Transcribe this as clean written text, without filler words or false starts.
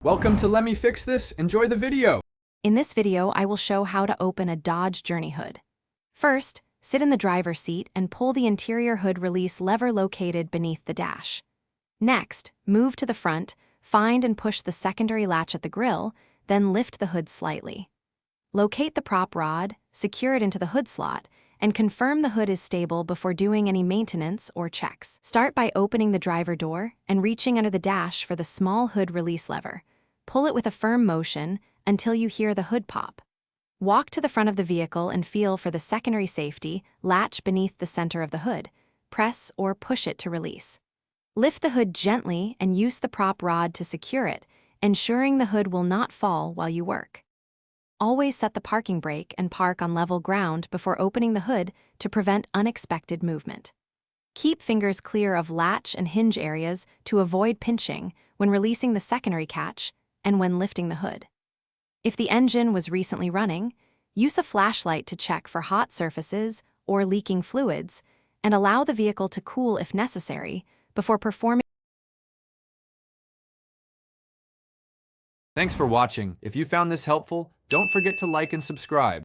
Welcome to Let Me Fix This. Enjoy the video. In this video, I will show how to open a Dodge Journey hood. First, sit in the driver's seat and pull the interior hood release lever located beneath the dash. Next, move to the front, find and push the secondary latch at the grille, then lift the hood slightly. Locate the prop rod, secure it into the hood slot, and confirm the hood is stable before doing any maintenance or checks. Start by opening the driver door and reaching under the dash for the small hood release lever. Pull it with a firm motion until you hear the hood pop. Walk to the front of the vehicle and feel for the secondary safety latch beneath the center of the hood. Press or push it to release. Lift the hood gently and use the prop rod to secure it, ensuring the hood will not fall while you work. Always set the parking brake and park on level ground before opening the hood to prevent unexpected movement. Keep fingers clear of latch and hinge areas to avoid pinching when releasing the secondary catch and when lifting the hood. If the engine was recently running, use a flashlight to check for hot surfaces or leaking fluids, and allow the vehicle to cool if necessary before performing. Thanks for watching. If you found this helpful, don't forget to like and subscribe.